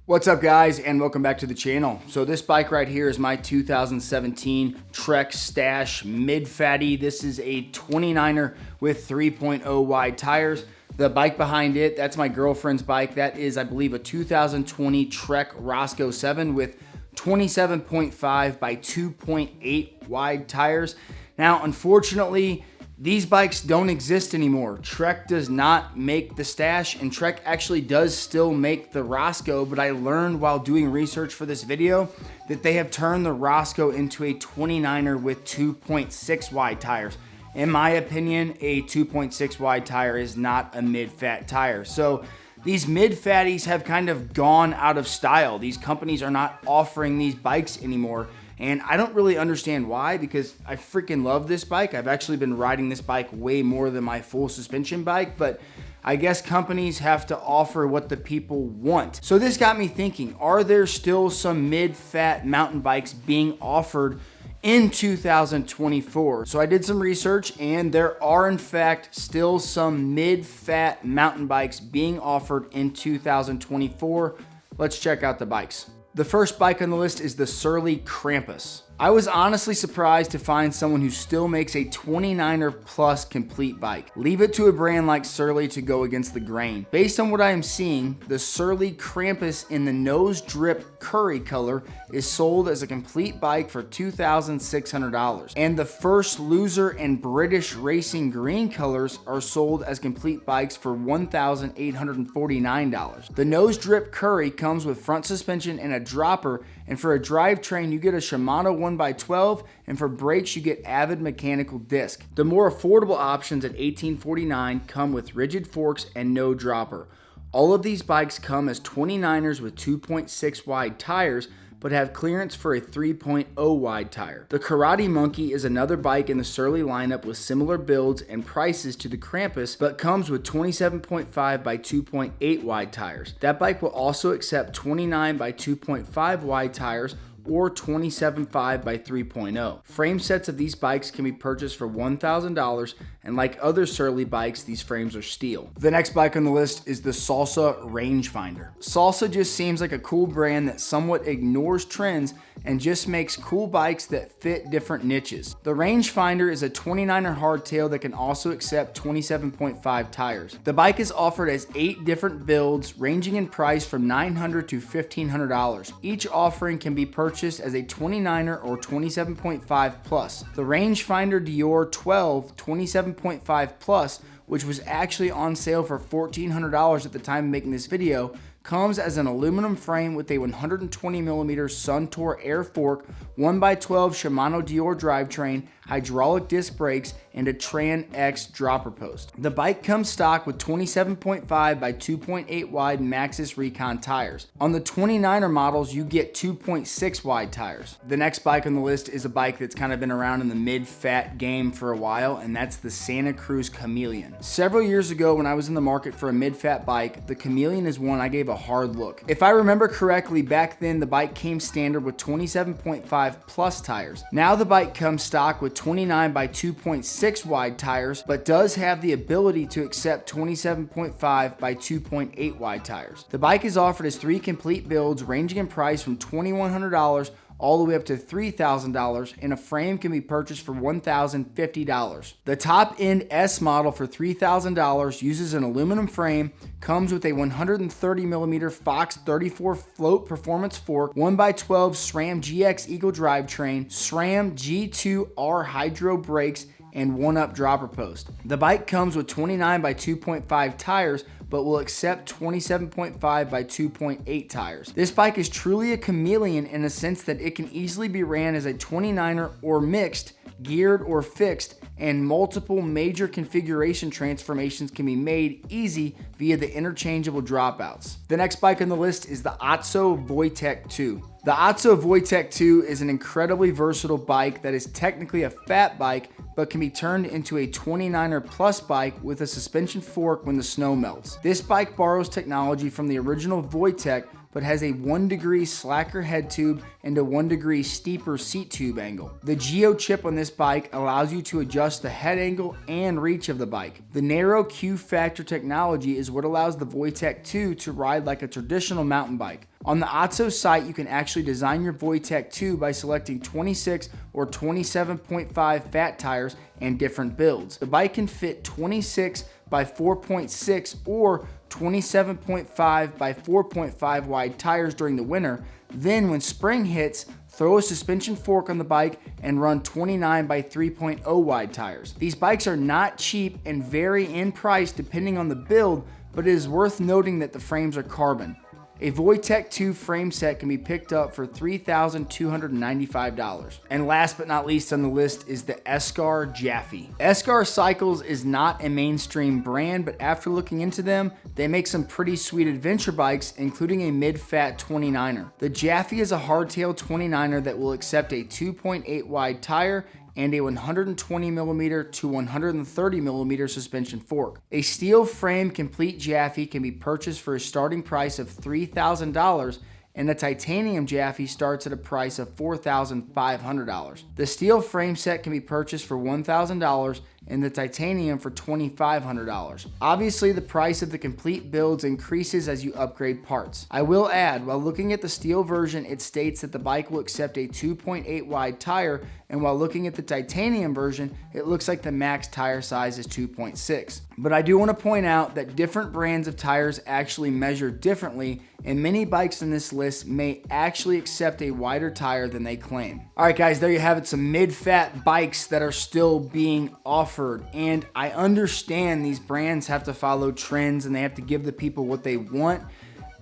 What's up guys, and welcome back to the channel. So this bike right here is my 2017 Trek Stash Mid Fatty. This is a 29er with 3.0 wide tires. The bike behind it, that's my girlfriend's bike. That is, I believe, a 2020 Trek Roscoe 7 with 27.5 by 2.8 wide tires. Now, unfortunately, these bikes don't exist anymore. Trek does not make the Stash, and Trek actually does still make the Roscoe, but I learned while doing research for this video that they have turned the Roscoe into a 29er with 2.6 wide tires. In my opinion, a 2.6 wide tire is not a mid-fat tire. So these mid-fatties have kind of gone out of style. These companies are not offering these bikes anymore. And I don't really understand why, because I freaking love this bike. I've actually been riding this bike way more than my full suspension bike, but I guess companies have to offer what the people want. So this got me thinking, are there still some mid-fat mountain bikes being offered in 2024? So I did some research, and there are in fact still some mid-fat mountain bikes being offered in 2024. Let's check out the bikes. The first bike on the list is the Surly Krampus. I was honestly surprised to find someone who still makes a 29er plus complete bike. Leave it to a brand like Surly to go against the grain. Based on what I am seeing, the Surly Krampus in the nose drip curry color is sold as a complete bike for $2,600. And the First Loser and British Racing green colors are sold as complete bikes for $1,849. The nose drip curry comes with front suspension and a dropper, and for a drivetrain you get a Shimano 1x12, and for brakes you get Avid mechanical disc. The more affordable options at $1,849 come with rigid forks and no dropper. All of these bikes come as 29ers with 2.6 wide tires, but have clearance for a 3.0 wide tire. The Karate Monkey is another bike in the Surly lineup with similar builds and prices to the Krampus, but comes with 27.5 by 2.8 wide tires. That bike will also accept 29 by 2.5 wide tires or 27.5 by 3.0. Frame sets of these bikes can be purchased for $1,000, and like other Surly bikes, these frames are steel. The next bike on the list is the Salsa Rangefinder. Salsa just seems like a cool brand that somewhat ignores trends and just makes cool bikes that fit different niches. The Rangefinder is a 29er hardtail that can also accept 27.5 tires. The bike is offered as 8 different builds ranging in price from $900 to $1,500. Each offering can be purchased as a 29er or 27.5 plus. The Rangefinder Dior 12 27.5 plus, which was actually on sale for $1,400 at the time of making this video, comes as an aluminum frame with a 120mm Suntour air fork, 1x12 Shimano Dior drivetrain, hydraulic disc brakes, and a Tran X dropper post. The bike comes stock with 27.5 by 2.8 wide Maxxis Recon tires. On the 29er models, you get 2.6 wide tires. The next bike on the list is a bike that's kind of been around in the mid-fat game for a while, and that's the Santa Cruz Chameleon. Several years ago, when I was in the market for a mid-fat bike, the Chameleon is one I gave a hard look. If I remember correctly, back then the bike came standard with 27.5 plus tires. Now the bike comes stock with 29 by 2.6 wide tires, but does have the ability to accept 27.5 by 2.8 wide tires. The bike is offered as 3 complete builds ranging in price from $2,100 all the way up to $3,000, and a frame can be purchased for $1,050. The top-end S model for $3,000 uses an aluminum frame, comes with a 130mm Fox 34 float performance fork, 1x12 SRAM GX Eagle drivetrain, SRAM G2R hydro brakes, and 1-up dropper post. The bike comes with 29 by 2.5 tires, but will accept 27.5 by 2.8 tires. This bike is truly a chameleon in a sense that it can easily be ran as a 29er or mixed, geared or fixed, and multiple major configuration transformations can be made easy via the interchangeable dropouts. The next bike on the list is the ATO Voytech 2. The ATO Voytech 2 is an incredibly versatile bike that is technically a fat bike, but can be turned into a 29er plus bike with a suspension fork when the snow melts. This bike borrows technology from the original Voytech, but has a 1 degree slacker head tube and a 1 degree steeper seat tube angle. The Geo chip on this bike allows you to adjust the head angle and reach of the bike. The narrow Q factor technology is what allows the Voytech 2 to ride like a traditional mountain bike. On the ATO site, you can actually design your Voytech 2 by selecting 26 or 27.5 fat tires and different builds. The bike can fit 26 by 4.6 or 27.5 by 4.5 wide tires during the winter. Then when spring hits, throw a suspension fork on the bike and run 29 by 3.0 wide tires. These bikes are not cheap and vary in price depending on the build, but it is worth noting that the frames are carbon. A Voytech 2 frame set can be picked up for $3,295. And last but not least on the list is the Escar Jaxy. Escar Cycles is not a mainstream brand, but after looking into them, they make some pretty sweet adventure bikes, including a mid-fat 29er. The Jaxy is a hardtail 29er that will accept a 2.8 wide tire and a 120mm to 130mm suspension fork. A steel frame complete Jaxy can be purchased for a starting price of $3,000, and the titanium Jaxy starts at a price of $4,500. The steel frame set can be purchased for $1,000 and the titanium for $2,500. Obviously, the price of the complete builds increases as you upgrade parts. I will add, while looking at the steel version, it states that the bike will accept a 2.8 wide tire, and while looking at the titanium version, it looks like the max tire size is 2.6. But I do want to point out that different brands of tires actually measure differently, and many bikes in this list may actually accept a wider tire than they claim. Alright guys, there you have it, some mid-fat bikes that are still being offered. And I understand these brands have to follow trends and they have to give the people what they want,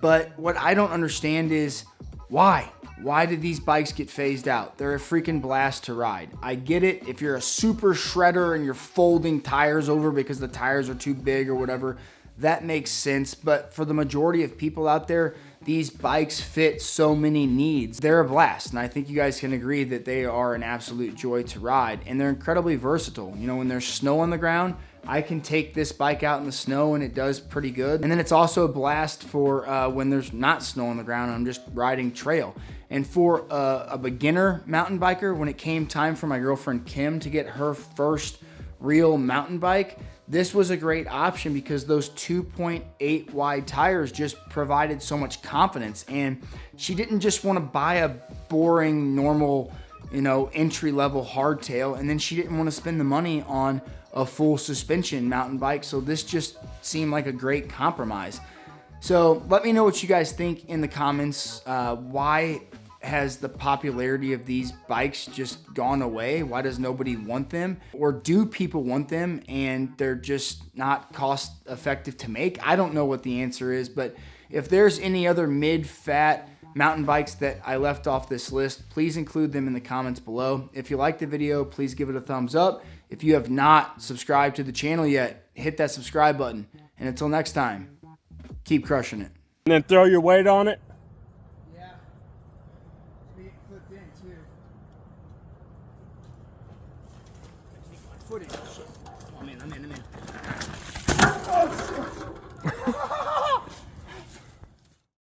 but what I don't understand is why? Why did these bikes get phased out? They're a freaking blast to ride. I get it if you're a super shredder and you're folding tires over because the tires are too big or whatever, that makes sense, but for the majority of people out there, these bikes fit so many needs. They're a blast, and I think you guys can agree that they are an absolute joy to ride, and they're incredibly versatile. You know, when there's snow on the ground, I can take this bike out in the snow and it does pretty good. And then it's also a blast for when there's not snow on the ground and I'm just riding trail. And for a beginner mountain biker, when it came time for my girlfriend Kim to get her first real mountain bike, this was a great option because those 2.8 wide tires just provided so much confidence, and she didn't just want to buy a boring, normal, entry-level hardtail, and then she didn't want to spend the money on a full suspension mountain bike, so this just seemed like a great compromise. So let me know what you guys think in the comments. Why has the popularity of these bikes just gone away? Why does nobody want them? Or do people want them and they're just not cost effective to make? I don't know what the answer is, but if there's any other mid-fat mountain bikes that I left off this list, please include them in the comments below. If you liked the video, please give it a thumbs up. If you have not subscribed to the channel yet, hit that subscribe button. And until next time, keep crushing it. And then throw your weight on it. Clipped in too. Take my foot in. Shit. I'm in. Oh, shit.